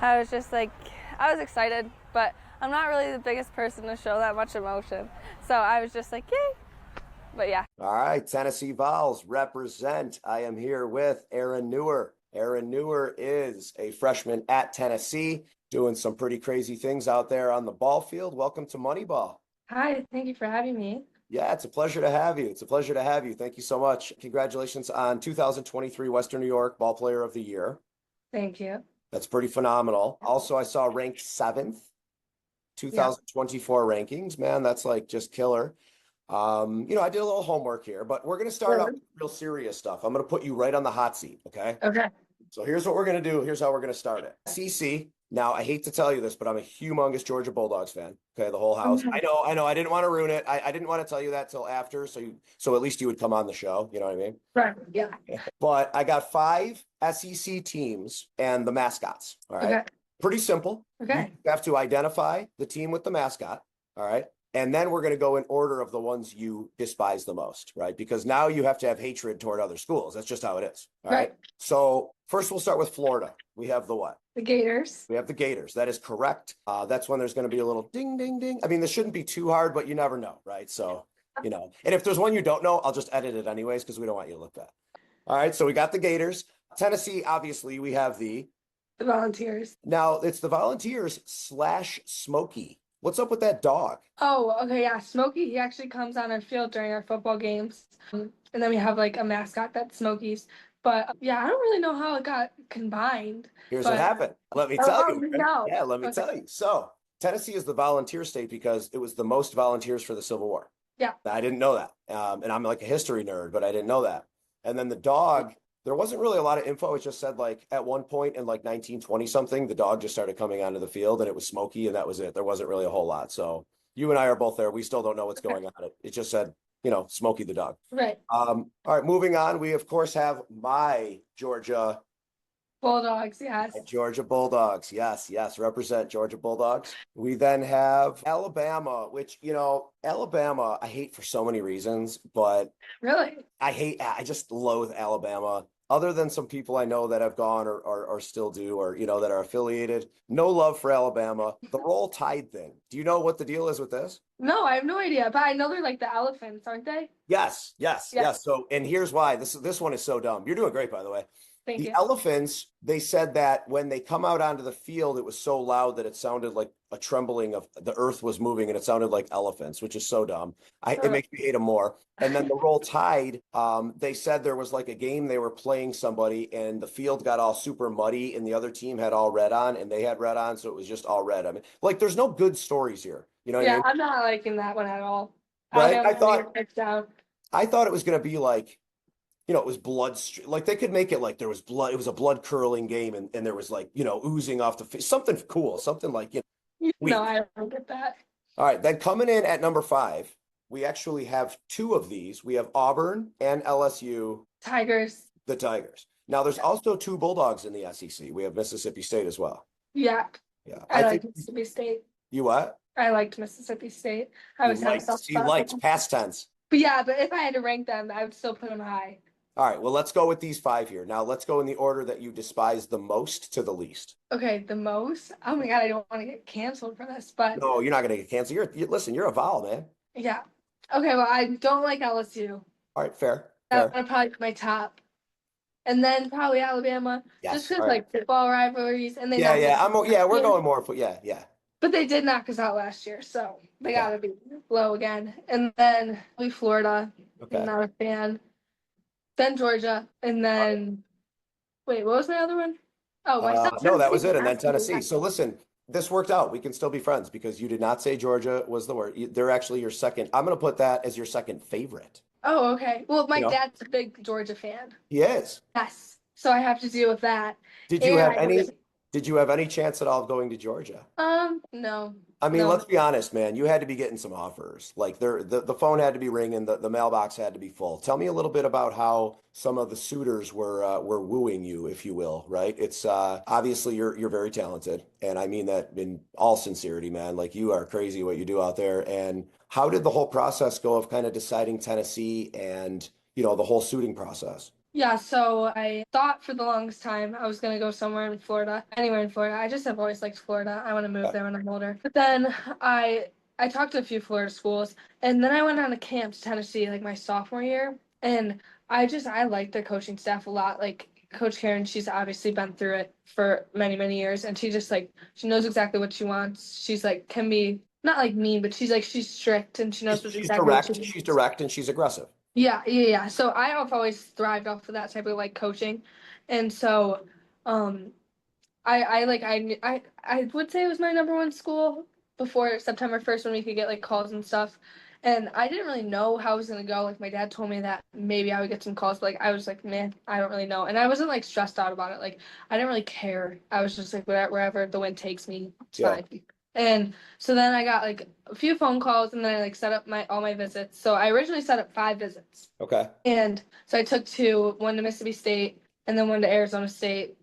I was just like, I was excited, but I'm not really the biggest person to show that much emotion. So I was just like, yay. But yeah. All right, Tennessee Vols represent. I am here with Erin Nuwer. Erin Nuwer is a freshman at Tennessee, doing some pretty crazy things out there on the ball field. Welcome to Moneyball. Hi, thank you for having me. Yeah, it's a pleasure to have you. It's a pleasure to have you. Thank you so much. Congratulations on 2023 Western New York Ball Player of the Year. Thank you. That's pretty phenomenal. Also, I saw ranked 7th, Yeah. 2024 rankings. Man, that's like just killer. I did a little homework here, but we're going to start out with real serious stuff. I'm going to put you right on the hot seat. Okay. Okay. So here's what we're going to do. Here's how we're going to start it. SEC. Now, I hate to tell you this, but I'm a humongous Georgia Bulldogs fan. Okay. The whole house. Okay. I know. I didn't want to ruin it. I didn't want to tell you that till after. So at least you would come on the show. You know what I mean? Right. Yeah. But I got 5 SEC teams and the mascots. All right. Okay. Pretty simple. Okay. You have to identify the team with the mascot. All right. And then we're going to go in order of the ones you despise the most, right? Because now you have to have hatred toward other schools. That's just how it is. All right. So first we'll start with Florida. We have the what? The Gators. We have the Gators. That is correct. That's when there's going to be a little ding, ding, ding. I mean, this shouldn't be too hard, but you never know, right? So, and if there's one you don't know, I'll just edit it anyways because we don't want you to look bad. All right. So we got the Gators. Tennessee, obviously, we have The Volunteers. now it's the Volunteers / Smokey. What's up with that dog? Oh, okay. Yeah. Smokey, he actually comes on our field during our football games. And then we have like a mascot that's Smokey's. But yeah, I don't really know how it got combined. Here's but... what happened. Let me tell you. No. Yeah, let me tell you. So Tennessee is the volunteer state because it was the most volunteers for the Civil War. Yeah. I didn't know that. And I'm like a history nerd, but I didn't know that. And then the dog, there wasn't really a lot of info. It just said like at one point in like 1920 something, the dog just started coming onto the field and it was Smokey and that was it. There wasn't really a whole lot. So you and I are both there. We still don't know what's going on. It just said, Smokey the dog. Right. All right, moving on. We of course have my Georgia Bulldogs. Yes. Georgia Bulldogs. Yes, represent Georgia Bulldogs. We then have Alabama, which, Alabama, I hate for so many reasons, but Really? I just loathe Alabama. Other than some people I know that have gone or still do, or, that are affiliated. No love for Alabama. The Roll Tide thing. Do you know what the deal is with this? No, I have no idea. But I know they're like the elephants, aren't they? Yes. So, and here's why. This one is so dumb. You're doing great, by the way. Thank you. The elephants, they said that when they come out onto the field, it was so loud that it sounded like a trembling of the earth was moving and it sounded like elephants, which is so dumb. It makes me hate them more. And then the Roll Tide, they said there was like a game they were playing somebody and the field got all super muddy and the other team had all red on and they had red on. So it was just all red. I mean, like there's no good stories here. You know what I mean? I'm not liking that one at all. Right? I thought it was going to be like, it was blood, like they could make it like there was blood. It was a blood curling game and there was like, oozing off the face, something cool, something like, No, I don't get that. All right. Then coming in at number 5, we actually have 2 of these. We have Auburn and LSU. Tigers. The Tigers. Now there's also 2 Bulldogs in the SEC. We have Mississippi State as well. Yeah. Yeah. I like Mississippi State. You what? I liked Mississippi State. I was you liked past tense. But yeah, but if I had to rank them, I would still put them high. All right, well, let's go with these 5 here. Now, let's go in the order that you despise the most to the least. Okay, the most? Oh my God, I don't want to get canceled for this, but... No, you're not going to get canceled. Listen, you're a Vol, man. Yeah. Okay, well, I don't like LSU. All right, fair. That would probably be my top. And then probably Alabama. Yes, just because, like, football rivalries. And they we're going more for, yeah. But they did knock us out last year, so they got to be low again. And then we Florida. Okay. I'm not a fan. Then Georgia, and then wait, what was my other one? Oh, no, that was it, and then Tennessee. So listen, this worked out. We can still be friends because you did not say Georgia was the word. They're actually your second. I'm going to put that as your second favorite. Oh, okay. Well, my dad's a big Georgia fan. He is. Yes, so I have to deal with that. Did you have any chance at all of going to Georgia? No. I mean, No. let's be honest, man. You had to be getting some offers. Like the phone had to be ringing, the mailbox had to be full. Tell me a little bit about how some of the suitors were wooing you, if you will, right? It's obviously you're very talented, and I mean that in all sincerity, man. Like you are crazy what you do out there. And how did the whole process go of kind of deciding Tennessee and the whole suiting process? Yeah, so I thought for the longest time I was gonna go somewhere in Florida, anywhere in Florida. I just have always liked Florida. I want to move Yeah. there when I'm older. But then I talked to a few Florida schools, and then I went on a camp to Tennessee like my sophomore year, and I like their coaching staff a lot. Like Coach Karen, she's obviously been through it for many, many years, and she just like she knows exactly what she wants. She's like can be not like mean, but she's strict and she knows what exactly what she She's wants. direct, and she's aggressive. Yeah, yeah, yeah. So I've always thrived off of that type of like coaching, and so um, I would say it was my number one school before September 1st when we could get like calls and stuff, and I didn't really know how it was gonna go. Like my dad told me that maybe I would get some calls, but like I was like, man, I don't really know, and I wasn't like stressed out about it. Like I didn't really care. I was just like wherever the wind takes me, it's Yeah. fine. And so then I got like a few phone calls and then I like set up my all my visits. So I originally set up 5 visits. Okay. And so I took two, one to Mississippi State and then one to Arizona State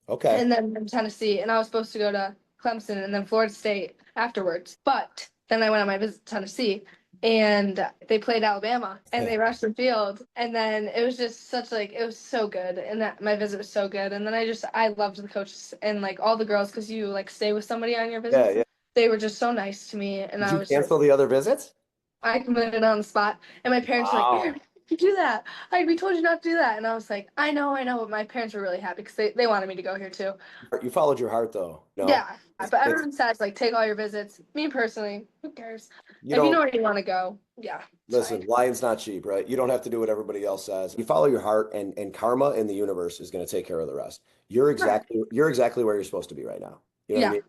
Okay. and then Tennessee. And I was supposed to go to Clemson and then Florida State afterwards. But then I went on my visit to Tennessee and they played Alabama and they rushed the field. And then it was just such like, it was so good. And that my visit was so good. And then I loved the coaches and like all the girls because you like stay with somebody on your Yeah, visits. yeah. They were just so nice to me. And Did I you was like, cancel the other visits? I committed on the spot, and my parents were like, Wow. "Erin, you do that? Like we told you not to do that." And I was like, I know," but my parents were really happy because they wanted me to go here too. You followed your heart though. No, Yeah, it's, but it's everyone says like take all your visits. Me personally, who cares? you If you know don't where you want to go, yeah, it's listen, fine. lion's not cheap, right? You don't have to do what everybody else says. You follow your heart and karma in the universe is going to take care of the rest. Right. You're exactly where you're supposed to be right now. You know what I Yeah, mean?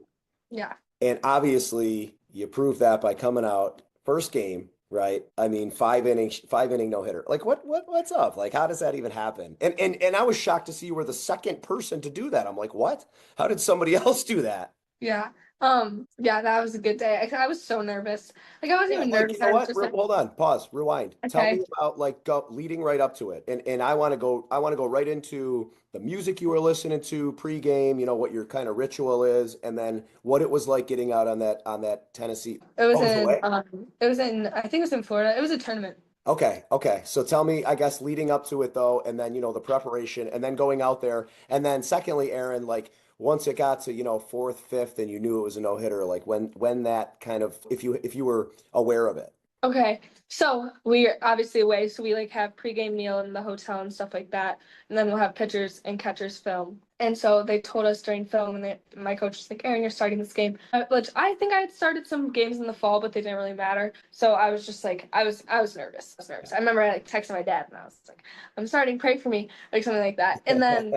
yeah, And obviously, you proved that by coming out first game, right? I mean, 5 inning no hitter. Like, what's up? Like, how does that even happen? And I was shocked to see you were the second person to do that. I'm like, what? How did somebody else do that? yeah. Yeah, that was a good day. I was so nervous. Like I wasn't Yeah, even like you nervous. know I was what? just like, Hold on, pause, rewind. Tell okay. me about like leading right up to it, and I want to go right into the music you were listening to pregame. You know what your kind of ritual is, and then what it was like getting out on that Tennessee. It was Oh, it was in away. I think it was in Florida. It was a tournament. Okay, okay. So tell me, I guess, leading up to it though, and then the preparation, and then going out there, and then secondly, Aaron, like once it got to fourth, fifth, and you knew it was a no hitter, like when that kind of if you were aware of it. Okay, so we're obviously away, so we like have pregame meal in the hotel and stuff like that, and then we'll have pitchers and catchers film. And so they told us during film, and my coach was like, "Erin, you're starting this game." Which I think I had started some games in the fall, but they didn't really matter. So I was just like, I was nervous. I was nervous. I remember I like texted my dad, and I was like, "I'm starting, pray for me," like something like that. And then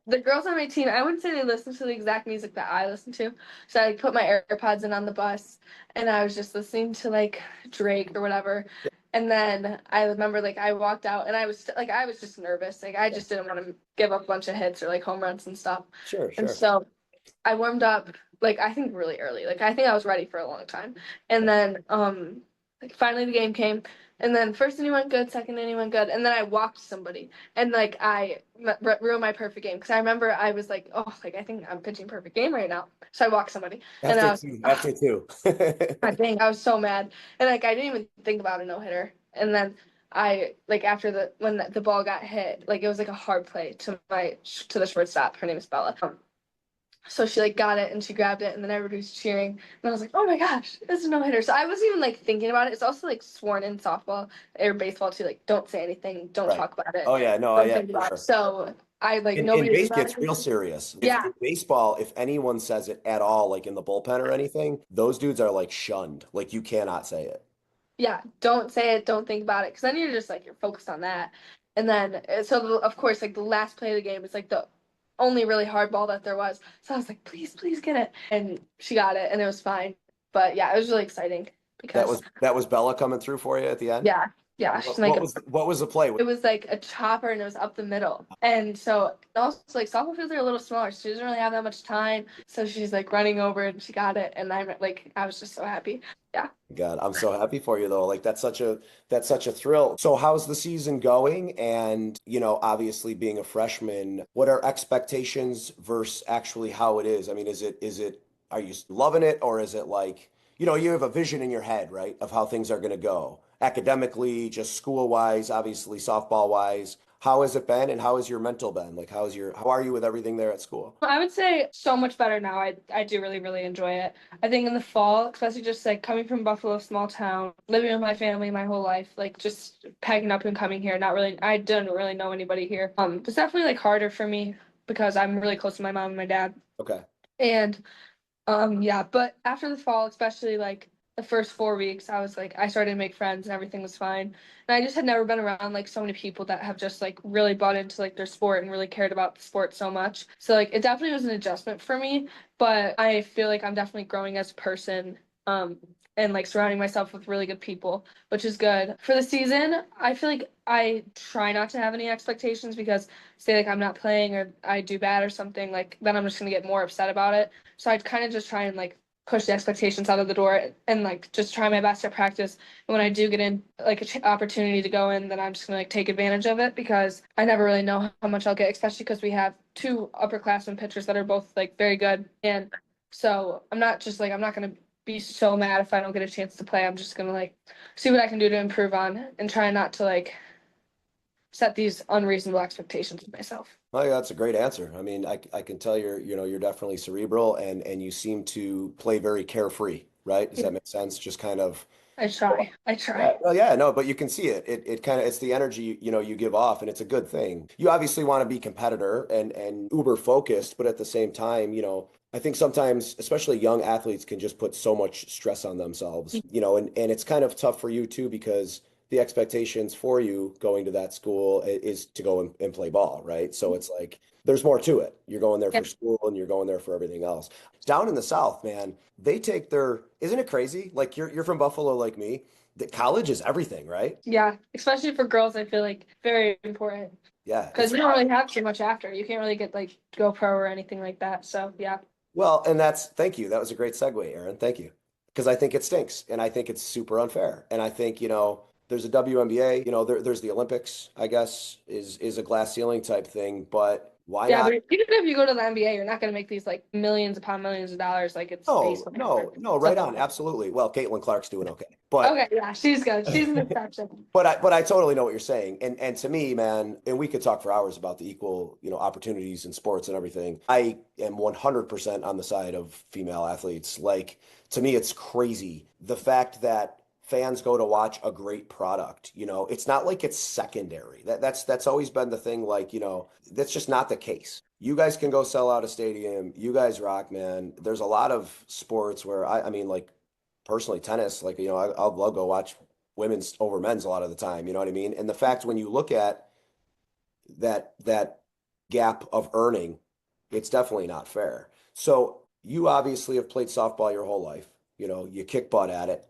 the girls on my team, I wouldn't say they listened to the exact music that I listened to. So I like, put my AirPods in on the bus, and I was just listening to like Drake or whatever. And then I remember like I walked out and I was just nervous. Like I just didn't want to give up a bunch of hits or like home runs and stuff. Sure, And sure. so I warmed up like I think really early. Like I think I was ready for a long time. And then like finally the game came. And then first inning went good, second inning went good, and then I walked somebody, and like ruined my perfect game because I remember I was like, oh, like I think I'm pitching perfect game right now, so I walked somebody, and I was like, After two. God dang, I was so mad. And like I didn't even think about a no hitter. And then I like after when the ball got hit, like it was like a hard play to the shortstop. Her name is Bella. So she like got it and she grabbed it and then everybody was cheering and I was like, oh my gosh, it's a no hitter. So I wasn't even like thinking about it. It's also like sworn in softball or baseball too. Like don't say anything, don't Right. talk about it, Oh yeah, no, don't yeah, think for about it. sure. So I like In nobody was baseball, mad it's at me. real serious. If Yeah, in baseball, if anyone says it at all, like in the bullpen or anything, those dudes are like shunned. Like you cannot say it. yeah, don't say it, don't think about it, because then you're just like you're focused on that. And then so of course like the last play of the game is like the only really hard ball that there was. So I was like, please, please get it. And she got it and it was fine. But yeah, it was really exciting because That was Bella coming through for you at the end. yeah, yeah, she's like What was the play? it was like a chopper and it was up the middle. And so also like softball fields are a little smaller. So she doesn't really have that much time. So she's like running over and she got it. And I was just so happy. Yeah. God, I'm so happy for you though. Like that's such a thrill. So how's the season going? And obviously being a freshman, what are expectations versus actually how it is? I mean, are you loving it or is it like, you have a vision in your head, right, of how things are going to go academically, just school wise, obviously softball wise. How has it been, and how has your mental been? Like, how are you with everything there at school? I would say so much better now. I do really, really enjoy it. I think in the fall, especially just like coming from Buffalo, small town, living with my family my whole life, like just packing up and coming here, not really, I didn't really know anybody here. It's definitely like harder for me because I'm really close to my mom and my dad. Okay. And yeah, but after the fall, especially like the first 4 weeks, I was like, I started to make friends and everything was fine. And I just had never been around like so many people that have just like really bought into like their sport and really cared about the sport so much. So like it definitely was an adjustment for me, but I feel like I'm definitely growing as a person. And like surrounding myself with really good people, which is good. For the season, I feel like I try not to have any expectations because say like I'm not playing or I do bad or something, like then I'm just gonna get more upset about it. So I'd kind of just try and like push the expectations out of the door and like just try my best at practice. And when I do get in like a opportunity to go in, then I'm just gonna like take advantage of it because I never really know how much I'll get, especially because we have two upperclassmen pitchers that are both like very good. And so I'm not gonna be so mad if I don't get a chance to play. I'm just gonna like see what I can do to improve on and try not to like set these unreasonable expectations of myself. Oh, yeah, that's a great answer. I mean, I can tell you're definitely cerebral, and you seem to play very carefree, right? Does that make sense? Just kind of. I try. I Yeah, try. well, yeah, no, but you can see it. It kind of, it's the energy, you give off, and it's a good thing. You obviously want to be competitor and uber focused, but at the same time, I think sometimes, especially young athletes, can just put so much stress on themselves, and it's kind of tough for you too, because the expectations for you going to that school is to go and play ball, right? So it's like there's more to it. You're going there Yeah. for school and you're going there for everything else. Down in the South, man, they take isn't it crazy? Like you're from Buffalo like me. The college is everything, right? Yeah, especially for girls, I feel like very important Yeah, because you don't really have too much after. You can't really get like GoPro or anything like that. So yeah, well, and thank you. That was a great segue, Aaron. Thank you. Because I think it stinks and I think it's super unfair. And I think, there's a WNBA, there's the Olympics, I guess, is a glass ceiling type thing, but why yeah. not? But even if you go to the NBA, you're not going to make these like millions upon millions of dollars like it's No, baseball or no, no, right something on. like that. Absolutely. Well, Caitlin Clark's doing okay. But Okay, yeah, she's good. She's an exception. but I totally know what you're saying. And to me, man, and we could talk for hours about the equal, opportunities in sports and everything. I am 100% on the side of female athletes. Like to me, it's crazy the fact that fans go to watch a great product. It's not like it's secondary. That's always been the thing. Like, that's just not the case. You guys can go sell out a stadium. You guys rock, man. There's a lot of sports where I mean, like personally, tennis, like, I'll love go watch women's over men's a lot of the time. You know what I mean? And the fact when you look at that gap of earning, it's definitely not fair. So you obviously have played softball your whole life. You kick butt at it.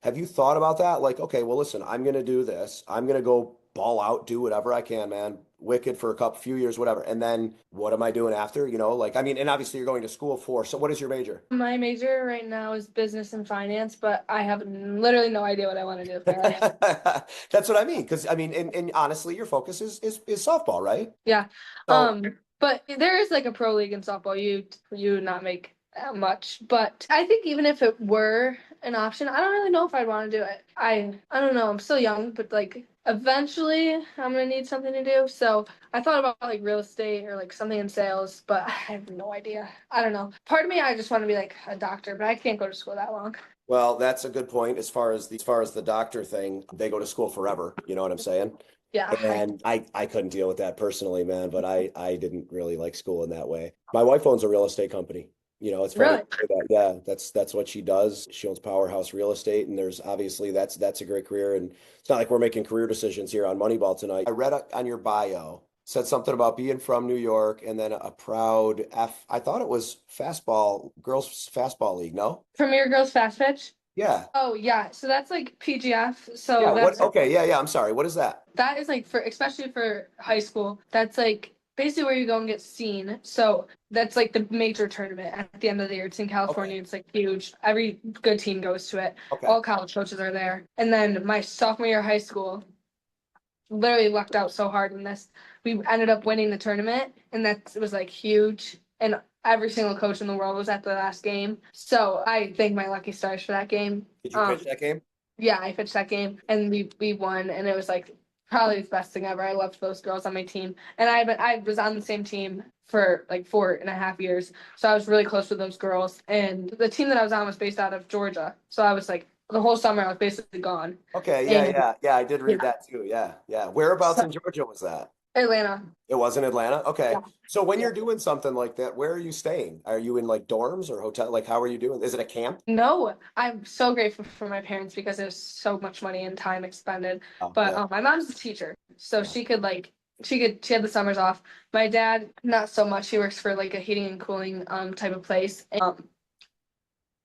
Have you thought about that? Like, okay, well, listen, I'm going to do this. I'm going to go ball out, do whatever I can, man. Wicked for few years, whatever. And then what am I doing after? Like, I mean, and obviously you're going to school for, so what is your major? My major right now is business and finance, but I have literally no idea what I want to do with my life. That's what I mean. Because I mean, and honestly, your focus is softball, right? Yeah. So But there is like a pro league in softball. You would not make that much. But I think even if it were an option, I don't really know if I'd want to do it. I don't know. I'm still young, but like eventually I'm gonna need something to do. So I thought about like real estate or like something in sales, but I have no idea. I don't know. Part of me I just want to be like a doctor, but I can't go to school that long. well, that's a good point as far as the doctor thing. They go to school forever. You know what I'm saying? Yeah. And I couldn't deal with that personally, man. But I didn't really like school in that way. My wife owns a real estate company. It's funny. Really? Yeah, that's what she does. She owns Powerhouse Real Estate, and there's obviously that's a great career. And it's not like we're making career decisions here on Moneyball tonight. I read on your bio said something about being from New York and then a proud I thought it was fastball girls fastball league. No? Premier Girls Fast Pitch? Yeah. Oh yeah. So that's like PGF. So Yeah. What? that's Okay. Yeah. Yeah. I'm sorry. What is that? that is like for especially for high school, that's like basically where you go and get seen. So that's like the major tournament at the end of the year. It's in Okay. California. It's like huge. Every good team goes to it. Okay. All college coaches are there. And then my sophomore year of high school, literally lucked out so hard in this. We ended up winning the tournament, and that was like huge. And every single coach in the world was at the last game. So I thank my lucky stars for that game. Did you pitch that game? Yeah, I pitched that game and we won and it was like probably the best thing ever. I loved those girls on my team, and I was on the same team for like 4.5 years, so I was really close with those girls. And the team that I was on was based out of Georgia, so I was like the whole summer I was basically gone. Okay, yeah, And yeah, yeah. I did read yeah, that too. Yeah, yeah. Whereabouts so in Georgia was that? Atlanta. It was in Atlanta. Okay. Yeah, So when yeah. you're doing something like that, where are you staying? Are you in like dorms or hotel? Like, how are you doing? Is it a camp? No, I'm so grateful for my parents because there's so much money and time expended. Oh, But yeah. my mom's a teacher, so Yeah. she had the summers off. My dad, not so much. He works for like a heating and cooling type of place.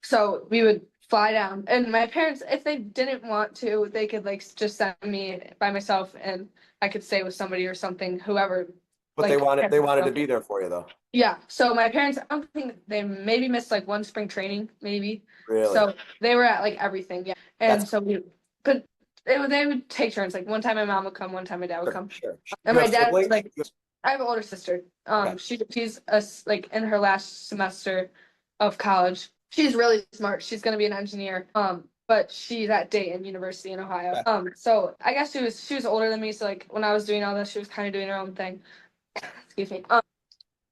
So we would fly down, and my parents, if they didn't want to, they could like just send me by myself, and I could stay with somebody or something, whoever. But Like, they wanted to be there for you though. yeah. So my parents, I don't think they maybe missed like one spring training, maybe. Really? So they were at like everything, yeah. That's And so but they would take turns. Like one time my mom would come, one time my dad would sure, come, sure. and You my have dad was siblings? like, I have an older sister. Okay. She's like in her last semester of college. She's really smart. She's gonna be an engineer. But she's at Dayton University in Ohio. Okay. So I guess she was older than me. So like when I was doing all this, she was kind of doing her own thing. Excuse me.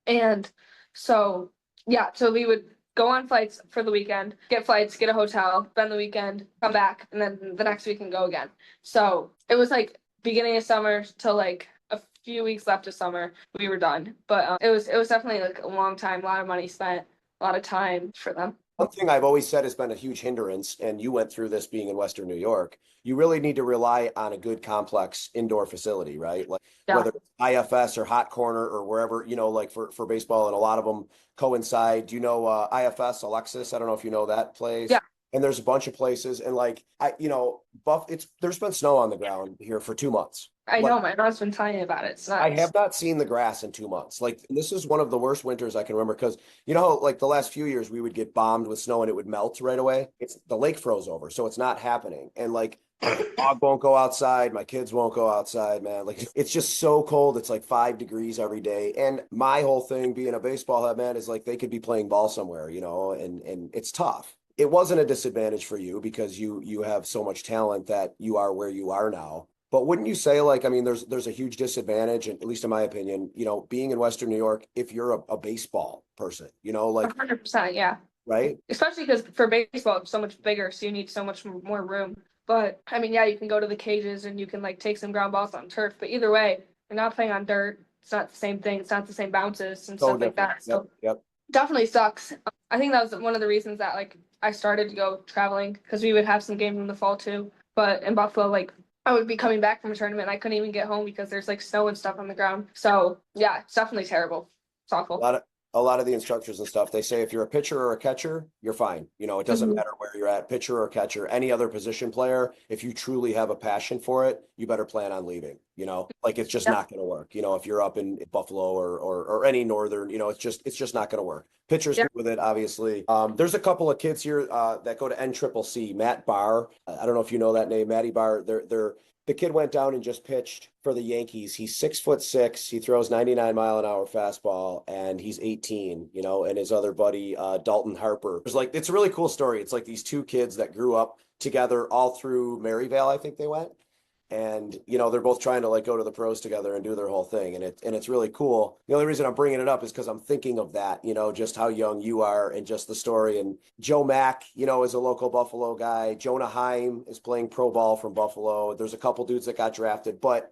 And so yeah, so we would go on flights for the weekend, get flights, get a hotel, spend the weekend, come back, and then the next week and go again. So it was like beginning of summer till like a few weeks left of summer, we were done. But it was definitely like a long time, a lot of money spent, a lot of time for them. One thing I've always said has been a huge hindrance, and you went through this being in Western New York, you really need to rely on a good complex indoor facility, right? Like Yeah. whether it's IFS or Hot Corner or wherever, like for baseball, and a lot of them coincide. Do you know IFS, Alexis? I don't know if you know that place. Yeah. And there's a bunch of places, and like there's been snow on the ground here for 2 months. I Like know my mom's been telling me about it. It's I nuts. have not seen the grass in 2 months. Like this is one of the worst winters I can remember because like the last few years we would get bombed with snow and it would melt right away. It's the lake froze over, so it's not happening. And like my dog won't go outside, my kids won't go outside, man. Like it's just so cold. It's like 5 degrees every day. And my whole thing being a baseball head, man, is like they could be playing ball somewhere, and it's tough. It wasn't a disadvantage for you because you have so much talent that you are where you are now. But wouldn't you say, like, I mean, there's a huge disadvantage, and at least in my opinion, being in Western New York, if you're a baseball person, like, 100%, yeah. right? Especially because for baseball it's so much bigger, so you need so much more room. But I mean, yeah, you can go to the cages and you can like take some ground balls on turf, but either way, you're not playing on dirt. It's not the same thing. It's not the same bounces and So stuff like different. that. Yep, So yep. definitely sucks. I think that was one of the reasons that like I started to go traveling because we would have some games in the fall too. But in Buffalo, like I would be coming back from a tournament and I couldn't even get home because there's like snow and stuff on the ground. So yeah, it's definitely terrible. It's A awful. lot of a lot of the instructors and stuff, they say if you're a pitcher or a catcher, you're fine. It doesn't Mhm. matter where you're at, pitcher or catcher, any other position player. If you truly have a passion for it, you better plan on leaving. Like it's just Yeah. not going to work. If you're up in Buffalo or any northern, it's just not going to work. Pitchers Yeah. good with it, obviously. There's a couple of kids here that go to NCCC. Matt Barr, I don't know if you know that name, Matty Barr. The kid went down and just pitched for the Yankees. He's 6'6". He throws 99-mile-an-hour fastball, and he's 18. And his other buddy, Dalton Harper. It's a really cool story. It's like these two kids that grew up together all through Maryvale, I think they went. And they're both trying to like go to the pros together and do their whole thing, and it's really cool. The only reason I'm bringing it up is because I'm thinking of that, just how young you are and just the story. And Joe Mack, is a local Buffalo guy. Jonah Heim is playing pro ball from Buffalo. There's a couple dudes that got drafted, but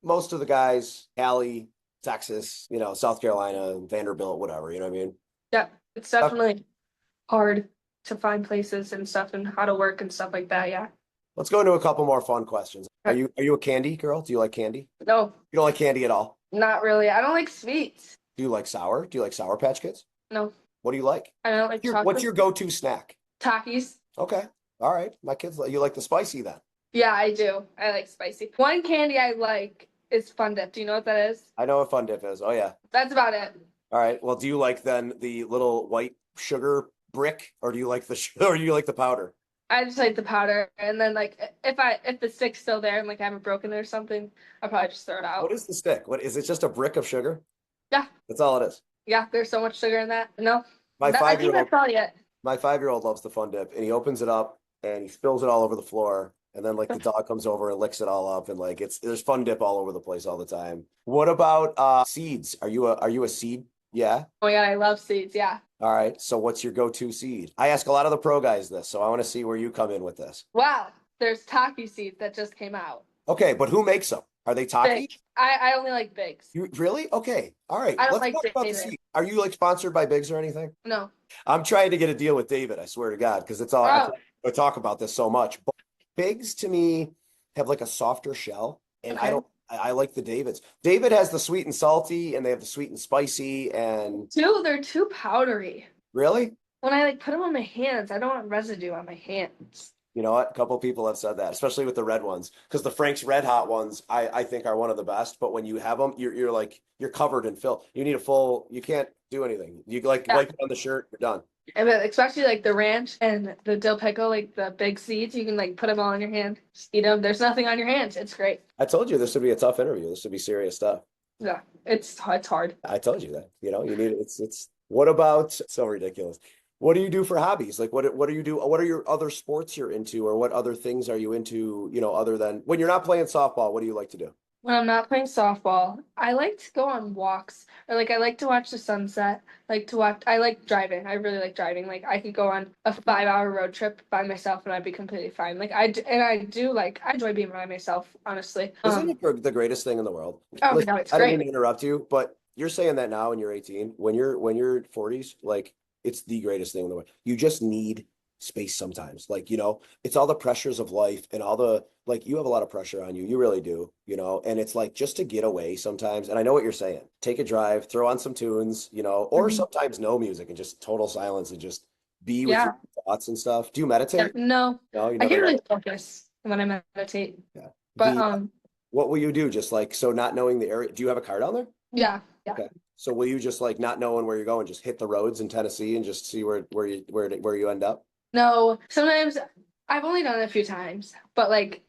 most of the guys, Cali, Texas, South Carolina, Vanderbilt, whatever. You know what I mean? Yeah. It's definitely hard to find places and stuff and how to work and stuff like that. Yeah. Let's go into a couple more fun questions. Are you a candy girl? Do you like candy? No, You don't like candy at all? not really. I don't like sweets. Do you like sour? Do you like Sour Patch Kids? No, What do you like? I don't like What's chocolate. your go-to snack? Takis. Okay. All right. My kids, you like the spicy then. Yeah, I do. I like spicy. One candy I like is Fun Dip. Do you know what that is? I know what Fun Dip is. Oh yeah. That's about it. All right. Well, do you like then the little white sugar brick, or do you like or do you like the powder? I just like the powder, and then like if the stick's still there and like I haven't broken it or something, I'll probably just throw it What out. is the stick? What is it? Just a brick of sugar? Yeah, That's all it is. yeah. There's so much sugar in that. No, My I think five-year-old, that's probably it. my 5-year-old loves the Fun Dip, and he opens it up and he spills it all over the floor. And then like the dog comes over and licks it all up, and like there's fun dip all over the place all the time. What about seeds? Are you a seed? Yeah. Oh my God, I love seeds. Yeah. All right. So what's your go-to seed? I ask a lot of the pro guys this, so I want to see where you come in with this. Wow. There's Taki seeds that just came out. Okay, but who makes them? Are they Taki? Big. I only like bigs. You really? Okay. All right. I don't Let's like talk about the David. seed. Are you like sponsored by Biggs or anything? No. I'm trying to get a deal with David, I swear to God, because it's all Oh, I talk about this so much. But Bigs to me have like a softer shell, and okay. I like the Davids. David has the sweet and salty, and they have the sweet and spicy, and They're too powdery. really, When I like put them on my hands, I don't want residue on my hands. you know what? A couple people have said that, especially with the red ones, because the Frank's Red Hot ones, I think are one of the best. But when you have them, you're like you're covered in fill. You need a full. You can't do anything. You like Yeah. wipe it on the shirt, you're done. And but especially like the ranch and the dill pickle, like the big seeds, you can like put them all in your hand, just eat them. There's nothing on your hands. It's great. I told you this would be a tough interview. This would be serious stuff. Yeah, it's hard. I told you that. You know, you need it. It's what about so ridiculous? What do you do for hobbies? Like what do you do? What are your other sports you're into, or what other things are you into, you know, other than when you're not playing softball, what do you like to do? When I'm not playing softball, I like to go on walks or like I like to watch the sunset. I like driving. I really like driving. Like I could go on a 5-hour road trip by myself and I'd be completely fine. I enjoy being by myself, honestly. Isn't it the greatest thing in the world? Oh Listen, no, it's I don't mean great. to interrupt you, but you're saying that now and you're 18. When you're 40s, like it's the greatest thing in the world. You just need space sometimes. Like, you know, it's all the pressures of life and all the like you have a lot of pressure on you. You really do, you know, and it's like just to get away sometimes. And I know what you're saying. Take a drive, throw on some tunes, you know, or Mhm. sometimes no music and just total silence and just be with Yeah. your thoughts and stuff. Do you Yeah. meditate? No, No, you I never can't done. really focus when I meditate. Yeah. But The what will you do? Just like so not knowing the area. Do you have a car down there? yeah. Okay. So will you just like not knowing where you're going, just hit the roads in Tennessee and just see where you end up? No, sometimes I've only done it a few times, but like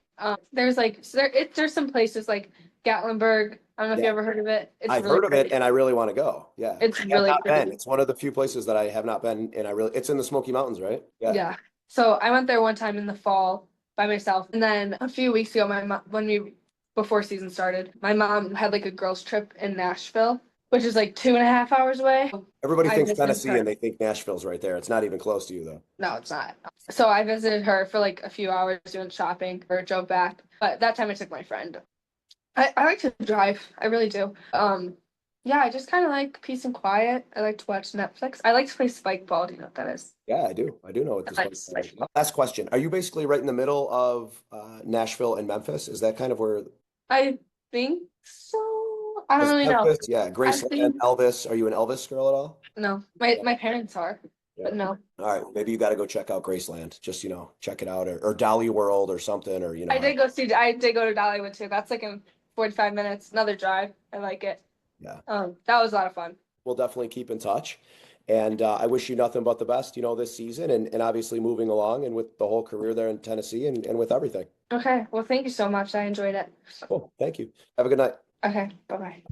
there's like there's some places like Gatlinburg. I don't know if you Yeah. ever heard of it. It's I've really heard of it pretty. and I really want to go. Yeah. It's I have really not been. pretty. It's one of the few places that I have not been and it's in the Smoky Mountains, right? Yeah. Yeah. So I went there one time in the fall by myself, and then a few weeks ago, before season started, my mom had like a girls' trip in Nashville, which is like 2.5 hours away. Everybody I thinks visited Tennessee her. and they think Nashville's right there. It's not even close to you though. No, it's not. So I visited her for like a few hours doing shopping or drove back. But that time I took my friend. I like to drive. I really do. Yeah, I just kind of like peace and quiet. I like to watch Netflix. I like to play spike ball. Do you know what that is? Yeah, I do. I do know what I this like is. spike ball. Last question. Are you basically right in the middle of Nashville and Memphis? Is that kind of where I think so. I don't because really know. Memphis, yeah, I Graceland, think Elvis. Are you an Elvis girl at all? no. My parents are, Yeah. but no. All right, maybe you got to go check out Graceland. Just, you know, check it out or Dolly World or something or you know. I did go to Dollywood too. That's like in 45 minutes. Another drive. I like it. Yeah. That was a lot of fun. We'll definitely keep in touch. And I wish you nothing but the best, you know, this season and obviously moving along and with the whole career there in Tennessee and with everything. Okay. Well, thank you so much. I enjoyed it. Cool. Thank you. Have a good night. Okay. Bye-bye.